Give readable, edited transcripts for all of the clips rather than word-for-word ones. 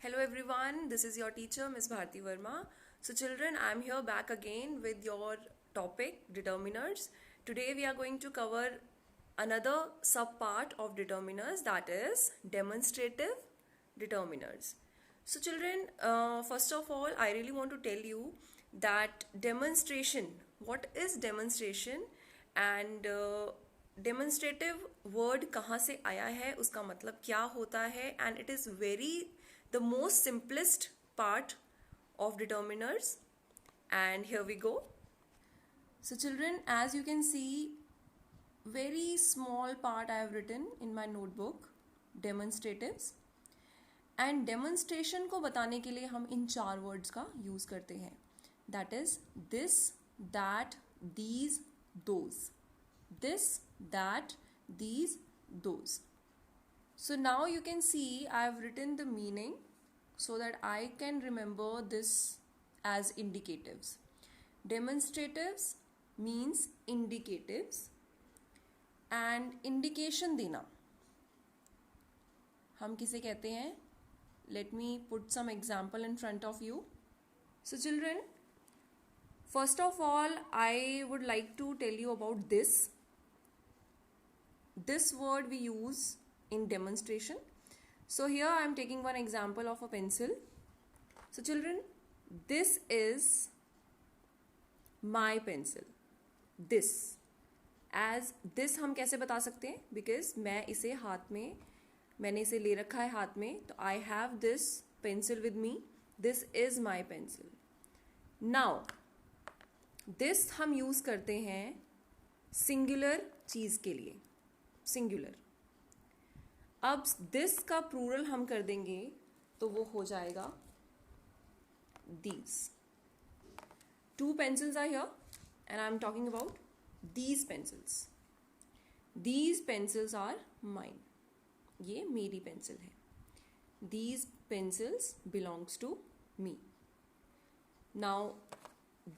Hello everyone, this is your teacher Ms. Bharti Verma. So children, I am here back again with your topic determiners. Today we are going to cover another sub part of determiners, that is demonstrative determiners. So children, first of all I really want to tell you that demonstration, what is demonstration and demonstrative word कहाँ से आया है, उसका मतलब क्या होता है, and it is very the most simplest part of determiners. And here we go. So children, as you can see, very small part I have written in my notebook, demonstratives. And demonstration को बताने के लिए हम इन चार words का use करते हैं. That is this, that, these, those. This, that, these, those. So now you can see I have written the meaning so that I can remember this as indicatives. Demonstratives means indicatives and indication देना हम किसे कहते हैं? Let me put some example in front of you. So children, first of all I would like to tell you about this. This word we use in demonstration. So here I am taking one example of a pencil. So children, this is my pencil. This. As this हम कैसे बता सकते हैं? Because मैं इसे हाथ में, मैंने इसे ले रखा है हाथ में, तो I have this pencil with me. This is my pencil. Now, this हम use करते हैं singular चीज़ के लिए. Singular. अब this का प्लूरल हम कर देंगे तो वो हो जाएगा these. Two pencils are here and I am talking about these pencils. These pencils are mine. ये मेरी पेंसिल है. These pencils belongs to me. Now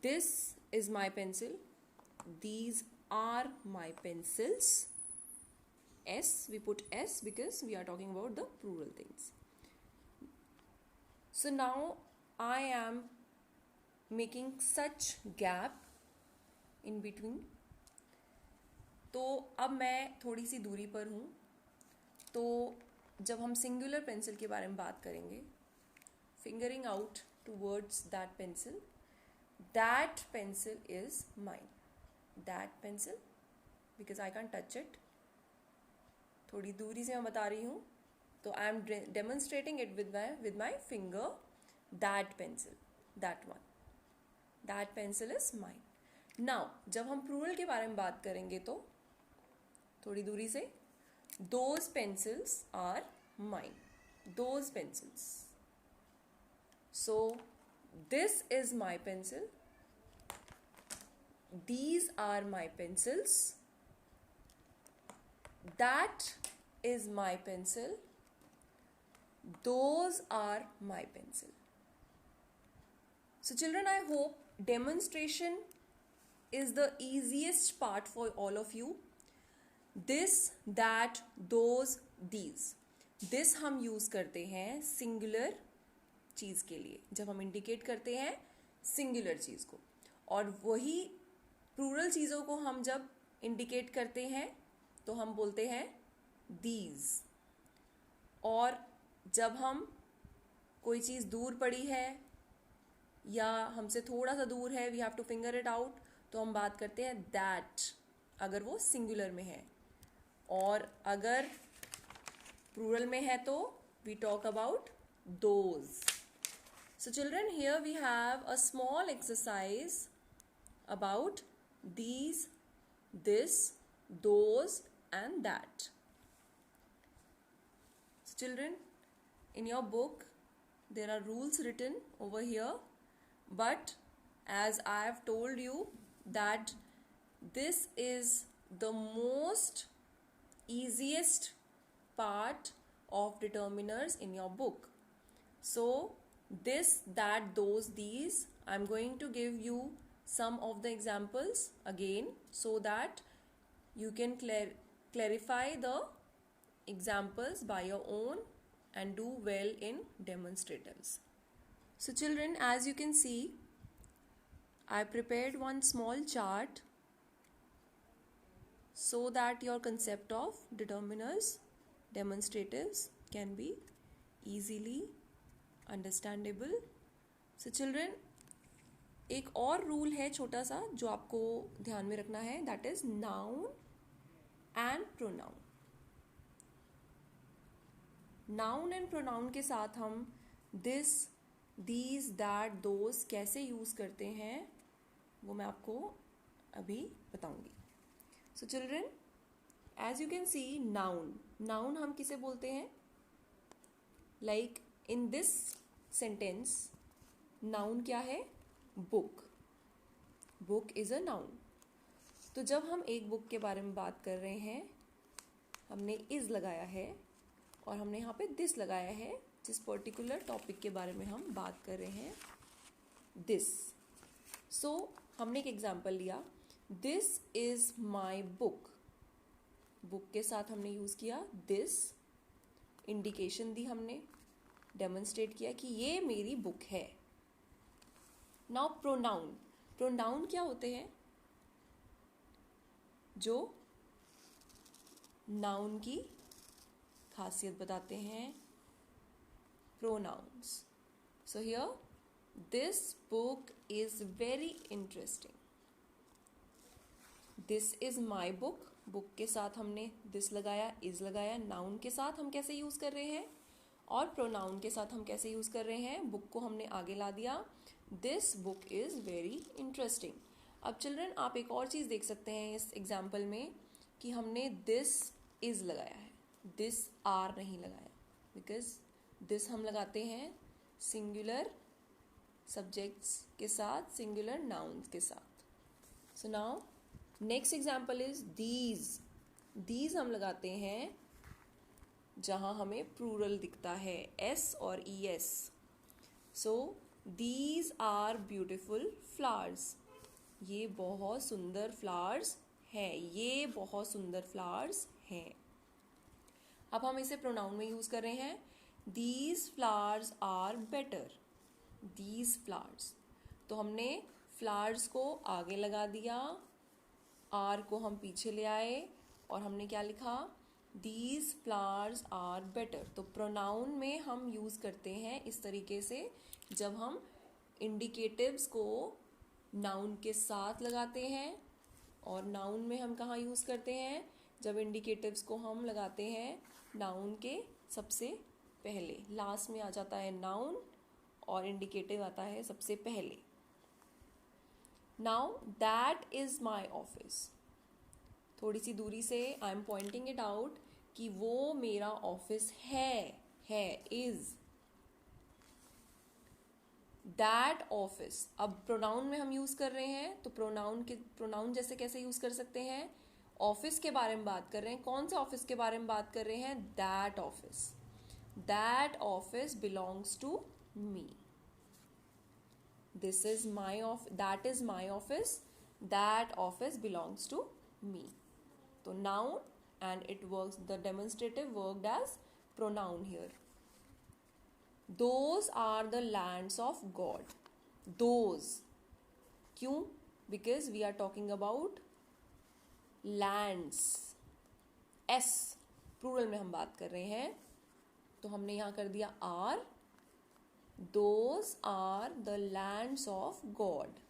this is my pencil. These are my pencils. S, we put S because we are talking about the plural things. So now I am making such gap in between. तो अब मैं थोड़ी सी दूरी पर हूँ. तो जब हम सिंगुलर पेंसिल के बारे में बात करेंगे, fingering out towards that pencil, that pencil is mine. That pencil, because I can't touch it. थोड़ी दूरी से मैं बता रही हूँ, तो I am demonstrating it with my finger. That pencil, that one, that pencil is mine. Now जब हम प्लूरल के बारे में बात करेंगे तो थोड़ी दूरी से, those pencils are mine. Those pencils. So this is my pencil. These are my pencils. That is my pencil. Those are my pencil. So children, I hope demonstration is the easiest part for all of you. This, that, those, these. This हम use करते हैं singular चीज़ के लिए, जब हम indicate करते हैं singular चीज़ को, और वही plural चीज़ों को हम जब indicate करते हैं तो हम बोलते हैं these. और जब हम कोई चीज़ दूर पड़ी है या हमसे थोड़ा सा दूर है, we have to finger it out, तो हम बात करते हैं that, अगर वो सिंगुलर में है. और अगर प्लूरल में है तो we talk about those. So children, here we have a small exercise about these, this, those and that. So children, in your book there are rules written over here, but as I have told you that this is the most easiest part of determiners in your book. So this, that, those, these, I am going to give you some of the examples again so that you can clarify the examples by your own and do well in demonstratives. So children, as you can see, I prepared one small chart so that your concept of determiners, demonstratives can be easily understandable. So children, एक और rule है छोटा सा जो आपको ध्यान में रखना है, that is noun and pronoun. Noun and pronoun के साथ हम दिस, दीज, दैट, दोस कैसे यूज करते हैं वो मैं आपको अभी बताऊंगी. So children, as you can see, noun, noun हम किसे बोलते हैं? Like in this sentence, noun क्या है? Book. Book is a noun. तो जब हम एक बुक के बारे में बात कर रहे हैं, हमने इज लगाया है और हमने यहाँ पे दिस लगाया है, जिस पर्टिकुलर टॉपिक के बारे में हम बात कर रहे हैं, दिस. सो हमने एक एग्जाम्पल लिया, this is my book. Book के साथ हमने यूज किया दिस, इंडिकेशन दी हमने, डेमोन्स्ट्रेट किया कि ये मेरी बुक है. नाउ प्रोनाउन, प्रोनाउन क्या होते हैं? जो नाउन की खासियत बताते हैं, pronouns. So here, this book is very interesting. This is my book. Book के साथ हमने दिस लगाया, इज लगाया. नाउन के साथ हम कैसे यूज कर रहे हैं और प्रोनाउन के साथ हम कैसे यूज कर रहे हैं? बुक को हमने आगे ला दिया, this book is very interesting. अब चिल्ड्रन, आप एक और चीज देख सकते हैं इस एग्जाम्पल में कि हमने दिस इज लगाया है, दिस आर नहीं लगाया, बिकॉज दिस हम लगाते हैं सिंगुलर सब्जेक्ट्स के साथ, सिंगुलर नाउन्स के साथ. So now next example is these. These हम लगाते हैं जहां हमें प्लूरल दिखता है, एस और E S. So these are beautiful flowers. ये बहुत सुंदर फ्लावर्स हैं, ये बहुत सुंदर फ्लावर्स हैं. अब हम इसे प्रोनाउन में यूज कर रहे हैं, these flowers are better. These flowers, तो हमने फ्लावर्स को आगे लगा दिया, आर को हम पीछे ले आए और हमने क्या लिखा? These flowers are better. तो प्रोनाउन में हम यूज करते हैं इस तरीके से, जब हम इंडिकेटिव्स को नाउन के साथ लगाते हैं. और नाउन में हम कहाँ यूज करते हैं? जब इंडिकेटिव्स को हम लगाते हैं नाउन के सबसे पहले. लास्ट में आ जाता है नाउन और इंडिकेटिव आता है सबसे पहले. Now that is my office. थोड़ी सी दूरी से I am pointing it out कि वो मेरा ऑफिस है इज. That office. अब प्रोनाउन में हम यूज कर रहे हैं, तो प्रोनाउन जैसे कैसे यूज कर सकते हैं? ऑफिस के बारे में बात कर रहे हैं, कौन से ऑफिस के बारे में बात कर रहे हैं? That office. That office belongs to me. This is my office, that is my office, that office belongs to me. तो noun and it works, the demonstrative worked as pronoun here. Those are the lands of God. Those. क्यों? Because we are talking about lands. S plural में हम बात कर रहे हैं, तो हमने यहाँ कर दिया are. Those are the lands of God.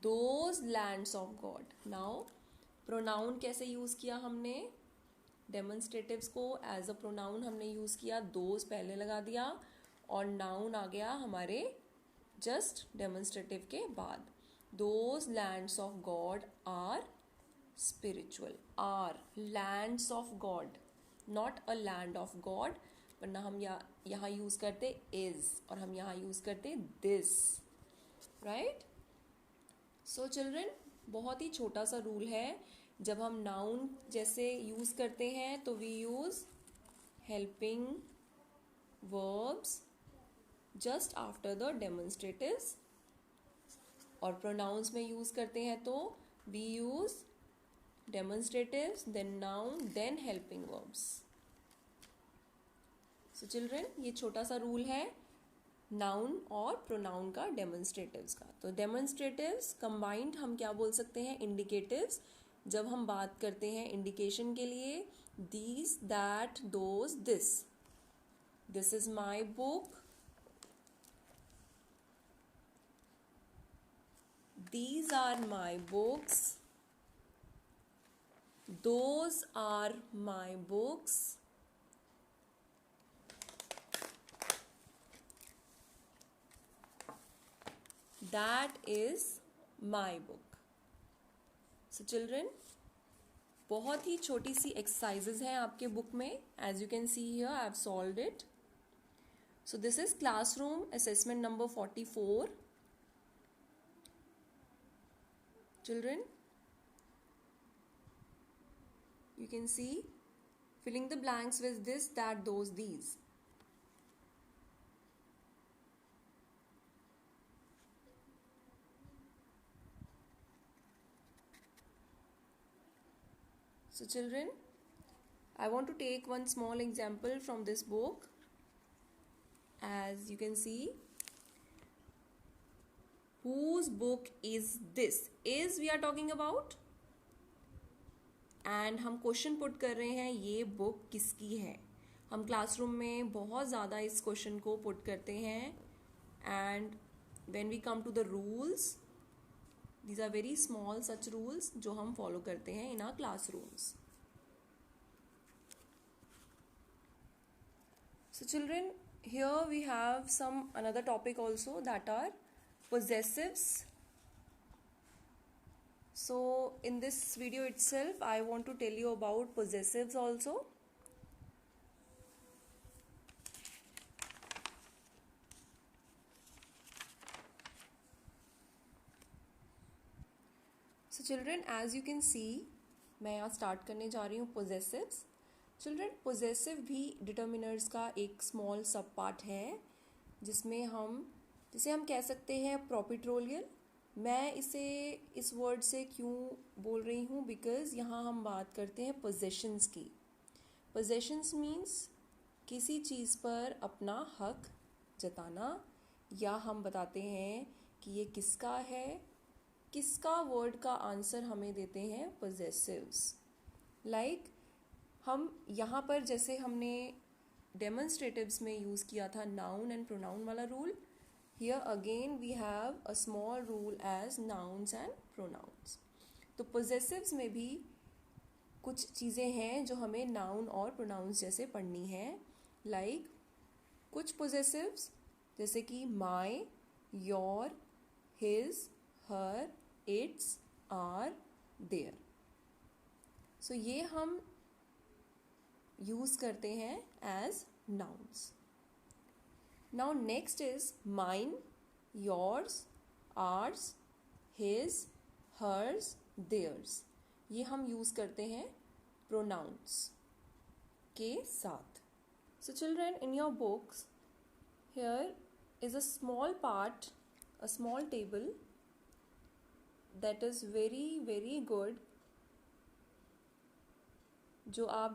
Those lands of God. Now pronoun कैसे यूज किया हमने? डेमोन्स्ट्रेटिव्स को एज अ प्रोनाउन हमने यूज किया, दोज पहले लगा दिया और नाउन आ गया हमारे जस्ट डेमोन्स्ट्रेटिव के बाद. Those lands of God are spiritual. Are lands of God, not a land of God, वरना हम यहाँ यूज करते इज और हम यहाँ यूज करते दिस. राइट? सो चिल्ड्रन, बहुत ही छोटा सा रूल है. जब हम नाउन जैसे यूज करते हैं तो we use helping verbs just after the demonstratives, और प्रोनाउंस में यूज करते हैं तो we use demonstratives, then noun, then helping verbs. So children, ये छोटा सा रूल है नाउन और प्रोनाउन का, डेमोन्स्ट्रेटिव्स का। तो डेमोन्स्ट्रेटिव्स कंबाइंड हम क्या बोल सकते हैं, इंडिकेटिव्स। जब हम बात करते हैं इंडिकेशन के लिए, these, that, those, this, this is my book, these are my books, those are my books, that is my book. So children, बहुत ही छोटी सी एक्सरसाइजेज हैं आपके बुक में. As you can see here I have solved it. So this is classroom assessment number 44. Children, you can see filling the blanks with this, that, those, these. So children, I want to take one small example from this book. As you can see, whose book is this? Is we are talking about, and हम question put कर रहे हैं ये book किसकी है. हम classroom में बहुत ज़्यादा इस क्वेश्चन को पुट करते हैं. And when we come to the rules, these are very small such rules जो हम follow करते हैं in our classrooms. So children, here we have some another topic also, that are possessives. So in this video itself I want to tell you about possessives also. So children, as you can see, मैं यहाँ start करने जा रही हूँ possessives. Children, possessive भी determiners का एक small सब पार्ट है, जिसमें जिसे हम कह सकते हैं propitrolial. मैं इसे इस वर्ड से क्यों बोल रही हूँ, बिकॉज यहाँ हम बात करते हैं possessions की. possessions मीन्स किसी चीज़ पर अपना हक जताना, या हम बताते हैं कि ये किसका है. किसका वर्ड का आंसर हमें देते हैं possessives. लाइक हम यहाँ पर जैसे हमने डेमोन्स्ट्रेटिव्स में यूज़ किया था नाउन एंड प्रोनाउन वाला rule, here again we have a small rule as nouns and pronouns. तो possessives में भी कुछ चीज़ें हैं जो हमें नाउन और प्रोनाउंस जैसे पढ़नी है. लाइक कुछ possessives जैसे कि my, your, his, her, its, our, their. So ये हम यूज करते हैं as nouns. Now next is mine, yours, ours, his, hers, theirs. ये हम यूज करते हैं प्रोनाउंस के साथ. So children, in your books here is a small part, a small table that is very very good,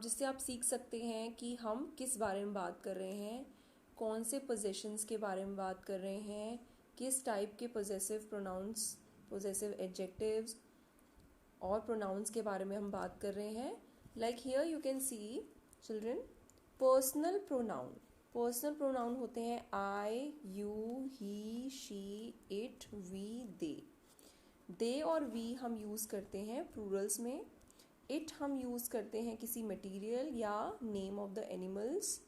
जिससे आप सीख सकते हैं कि हम किस बारे में बात कर रहे हैं, कौन से possessions के बारे में बात कर रहे हैं, किस टाइप के possessive pronouns, possessive adjectives और pronouns के बारे में हम बात कर रहे हैं. Like here you can see children, personal pronoun. Personal pronoun होते हैं I, you, he, she, it, we, they. They और वी हम यूज़ करते हैं प्लूरल्स में. इट हम यूज़ करते हैं किसी मटेरियल या name of the animals.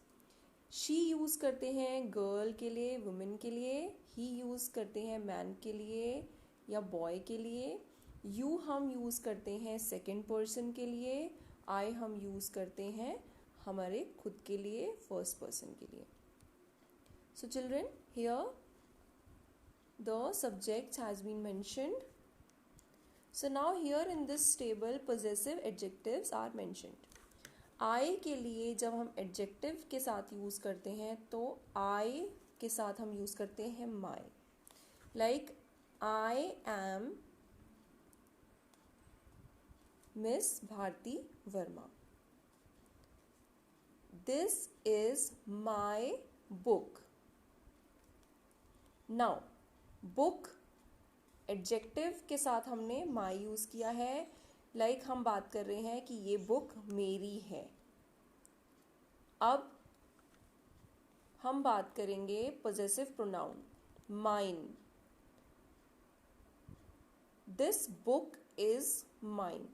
She use करते हैं गर्ल के लिए, वुमेन के लिए. ही यूज़ करते हैं मैन के लिए या बॉय के लिए. यू हम यूज़ करते हैं सेकेंड पर्सन के लिए. आई हम यूज़ करते हैं हमारे खुद के लिए, फर्स्ट पर्सन के लिए. So children, here the subjects has been mentioned. So now here in this table possessive adjectives are mentioned. I के लिए जब हम एडजेक्टिव के साथ यूज़ करते हैं तो आई के साथ हम यूज़ करते हैं my. Like I am Miss Bharti Verma. This is my book. Now book adjective के साथ हमने माई यूज़ किया है. लाइक हम बात कर रहे हैं कि ये बुक मेरी है. अब हम बात करेंगे possessive pronoun mine. This book is mine.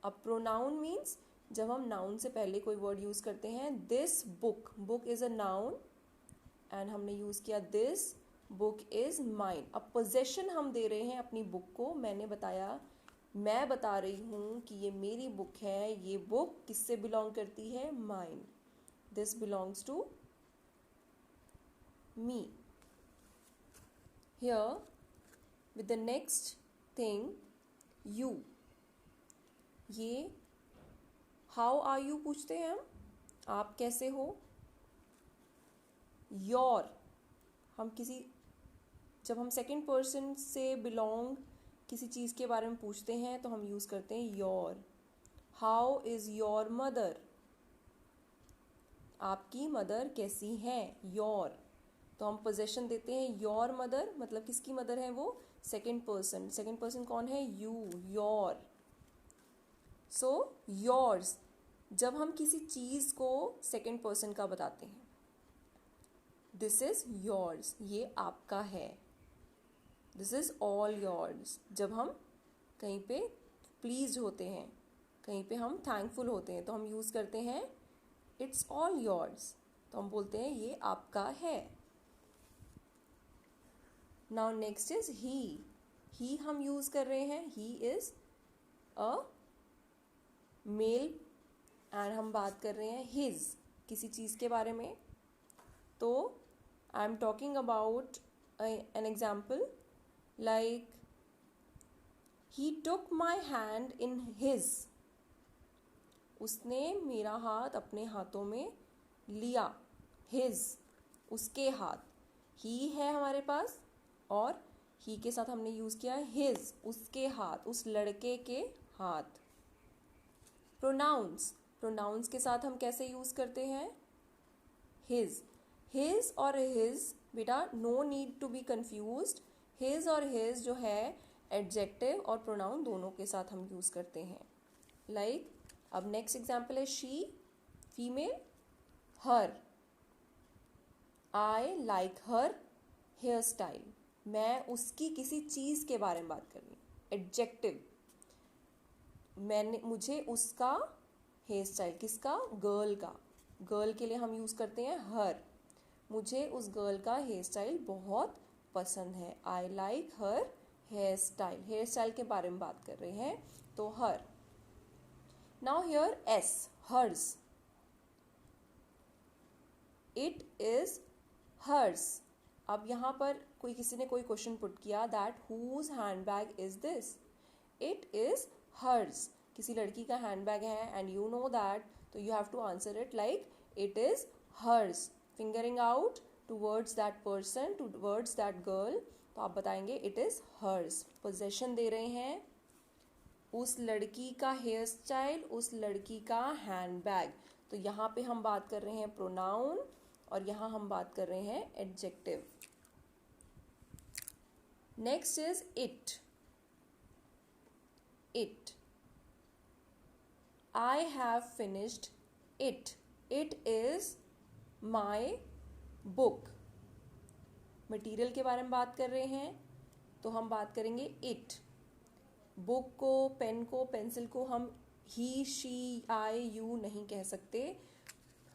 अब प्रोनाउन मीन्स जब हम नाउन से पहले कोई वर्ड यूज़ करते हैं. This book, book is a noun and हमने यूज़ किया दिस बुक इज़ माइन. अब पोजेशन हम दे रहे हैं अपनी बुक को. मैं बता रही हूँ कि ये मेरी बुक है. ये बुक किससे बिलोंग करती है? Mine. This belongs to me. Here with the next thing you. ये हाउ आर यू पूछते हैं हम. आप कैसे हो. योर जब हम सेकंड पर्सन से बिलोंग किसी चीज़ के बारे में पूछते हैं तो हम यूज़ करते हैं your. How is your mother. आपकी मदर कैसी है. योर. तो हम पोजेशन देते हैं योर मदर. मतलब किसकी मदर है वो? Second person. सेकंड पर्सन कौन है? यू. योर. So yours. जब हम किसी चीज़ को सेकंड पर्सन का बताते हैं, दिस इज योर्स. ये आपका है. This is all yours. जब हम कहीं पे प्लीज्ड होते हैं, कहीं पे हम थैंकफुल होते हैं, तो हम यूज़ करते हैं इट्स ऑल योर्स. तो हम बोलते हैं ये आपका है. नाउ नेक्स्ट इज ही हम यूज़ कर रहे हैं. He is a male and हम बात कर रहे हैं हिज किसी चीज़ के बारे में. तो I am talking about an example like he took my hand in his. उसने मेरा हाथ अपने हाथों में लिया. हिज उसके हाथ. ही है हमारे पास और ही के साथ हमने यूज़ किया है हिज उसके हाथ, उस लड़के के हाथ. प्रोनाउंस के साथ हम कैसे यूज़ करते हैं? हिज और हिज. बेटा no need to be confused. His और हिज जो है एडजेक्टिव और प्रोनाउन दोनों के साथ हम यूज़ करते हैं. लाइक अब नेक्स्ट एग्जाम्पल है she. Female. Her. I like her hair style. मैं उसकी किसी चीज़ के बारे में बात कर रही हूँ. एडजेक्टिव. मुझे उसका हेयर स्टाइल. किसका? गर्ल का. गर्ल के लिए हम यूज़ करते हैं हर. मुझे उस गर्ल का हेयर स्टाइल बहुत पसंद है. I like her hair style. Hair style के बारे में बात कर रहे हैं तो her. Now here S. Hers. It is hers. अब यहाँ पर किसी ने कोई क्वेश्चन पुट किया that whose hand bag is this. It is hers. किसी लड़की का हैंड बैग है एंड यू नो दैट, तो you have to answer it like it is hers. Fingering out towards that person, towards that girl. तो आप बताएंगे it is hers. Possession दे रहे हैं उस लड़की का हेयर स्टाइल, उस लड़की का हैंड बैग. तो यहाँ पे हम बात कर रहे हैं प्रोनाउन और यहाँ हम बात कर रहे हैं adjective. Next is it. It. I have finished it. It is my book. Material के बारे में बात कर रहे हैं तो हम बात करेंगे इट. बुक को, पेन को, पेंसिल को हम ही, शी, आई, यू नहीं कह सकते.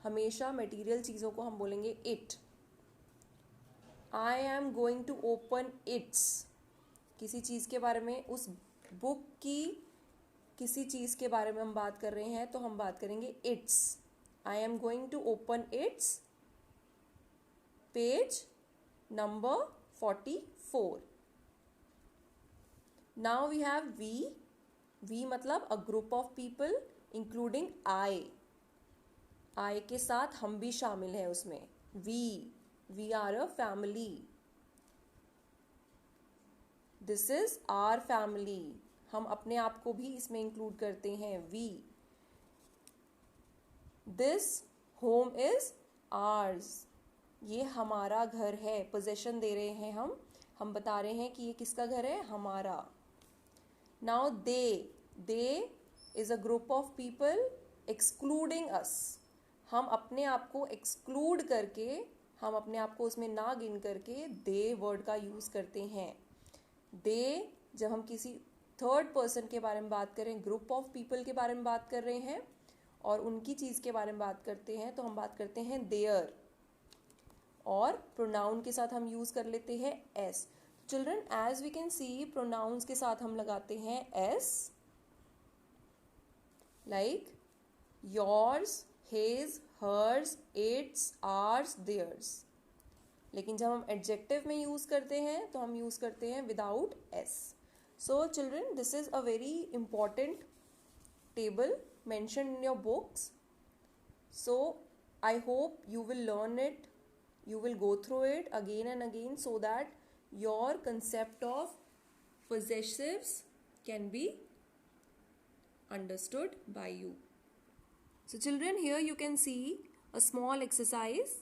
हमेशा मटेरियल चीज़ों को हम बोलेंगे it. I am going to open its. किसी चीज़ के बारे में, उस बुक की किसी चीज़ के बारे में हम बात कर रहे हैं तो हम बात करेंगे its. I am going to open its page number 44. Now we have we. We मतलब a group of people including I. I के साथ हम भी शामिल हैं उसमें. We are a family. This is our family. हम अपने आप को भी इसमें इंक्लूड करते हैं. We. This home is hours, ये हमारा घर है, पोजेशन दे रहे हैं हम बता रहे हैं कि ये किसका घर है, हमारा. Now they is a group of people excluding us. हम अपने आप को एक्सक्लूड करके, हम अपने आप को उसमें ना गिन करके दे वर्ड का यूज़ करते हैं. दे जब हम किसी थर्ड पर्सन के बारे में बात करें, ग्रुप ऑफ पीपल के बारे में बात कर रहे हैं और उनकी चीज़ के बारे में बात करते हैं, तो हम बात करते हैं देयर. और प्रोनाउन के साथ हम यूज़ कर लेते हैं S. Children, as we can see, pronouns के साथ हम लगाते हैं S, like yours, his, hers, its, ours, theirs. लेकिन जब हम एडजेक्टिव में यूज़ करते हैं तो हम यूज़ करते हैं without S. So children, this is a very important table mentioned in your books. So I hope you will learn it, you will go through it again and again so that your concept of possessives can be understood by you. So children, here you can see a small exercise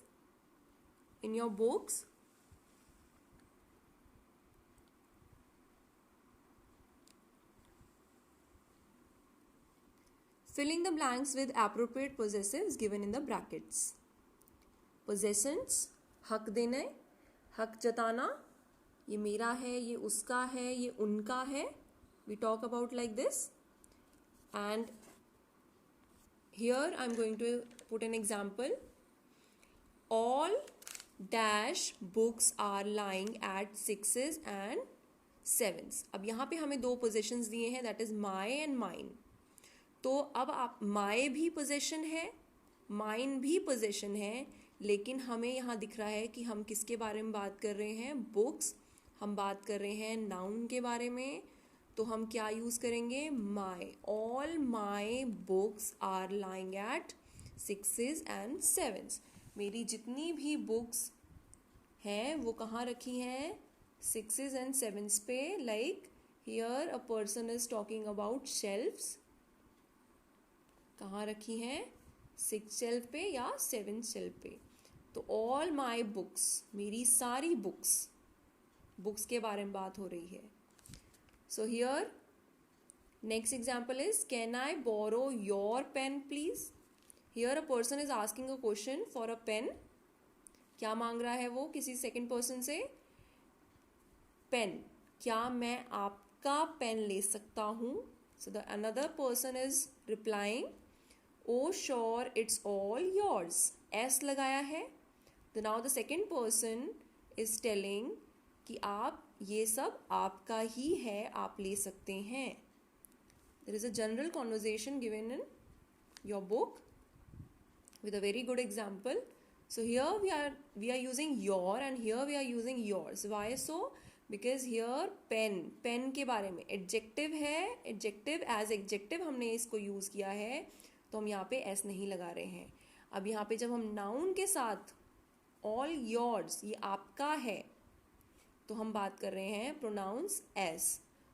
in your books. Filling the blanks with appropriate possessives given in the brackets. Possessions, हक देना, हक जताना, ये मेरा है, ये उसका है, ये उनका है. We talk about like this. And here I am going to put an example. All dash books are lying at 6s and 7s. अब यहाँ पे हमें दो possessions दिए हैं, that is my and mine. तो अब आप माय भी पोजेशन है, माइन भी पोजेशन है, लेकिन हमें यहाँ दिख रहा है कि हम किसके बारे में बात कर रहे हैं, बुक्स. हम बात कर रहे हैं नाउन के बारे में, तो हम क्या यूज़ करेंगे, my. All my books are lying at 6s and 7s. मेरी जितनी भी बुक्स हैं वो कहाँ रखी हैं, 6s and 7s पे. Like here a person is talking about shelfs. कहाँ रखी हैं, 6th शेल्फ पे या 7th शेल्फ पे. तो ऑल माई बुक्स, मेरी सारी बुक्स के बारे में बात हो रही है. So here next example is, can I borrow your pen please. Here a person is asking a question for a pen. क्या मांग रहा है वो किसी सेकेंड पर्सन से, पेन. क्या मैं आपका पेन ले सकता हूँ. So the another person is replying, Oh sure, it's all yours. S लगाया है. तो now the second person is telling कि आप ये सब आपका ही है, आप ले सकते हैं. There is a general conversation given in your book with a very good example. So here we are using your and here we are using yours. Why so? Because here pen के बारे में adjective है, adjective as adjective हमने इसको use किया है, तो हम यहाँ पे एस नहीं लगा रहे हैं. अब यहाँ पे जब हम नाउन के साथ ऑल योर्स, ये आपका है, तो हम बात कर रहे हैं pronouns S.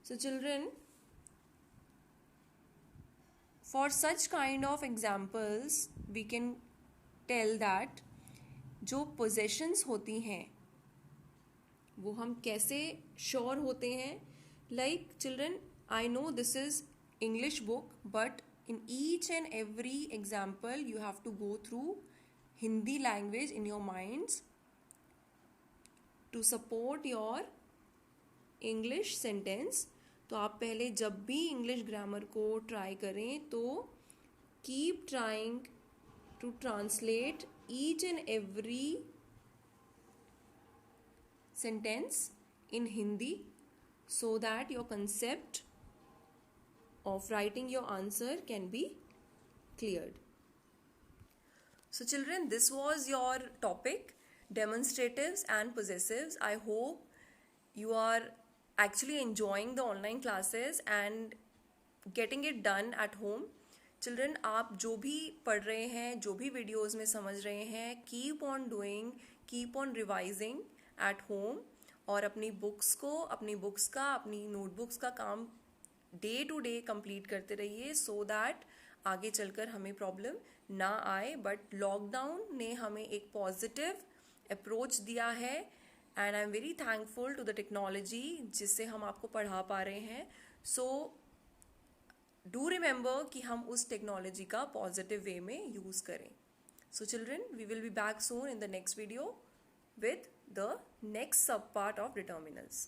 So children, for such kind of examples we can tell that जो पोजेशंस होती हैं वो हम कैसे श्योर होते हैं. Like children, I know this is English book, but in each and every example you have to go through Hindi language in your minds to support your English sentence. तो आप पहले जब भी इंग्लिश ग्रामर को try करें तो keep trying to translate each and every sentence in Hindi so that your concept of writing your answer can be cleared. So children, this was your topic, demonstratives and possessives. I hope you are actually enjoying the online classes and getting it done at home. Children, आप जो भी पढ़ रहे हैं, जो भी videos में समझ रहे हैं, keep on doing, keep on revising at home. और अपनी बुक्स को, अपनी बुक्स का, अपनी नोटबुक्स का काम डे टू डे कंप्लीट करते रहिए, सो दैट आगे चलकर हमें प्रॉब्लम ना आए, बट लॉकडाउन ने हमें एक पॉजिटिव अप्रोच दिया है and I am very thankful to the technology जिससे हम आपको पढ़ा पा रहे हैं. सो डू रिमेंबर कि हम उस टेक्नोलॉजी का पॉजिटिव वे में यूज़ करें. So children, we will be back soon in the next video with the next sub part of determinants.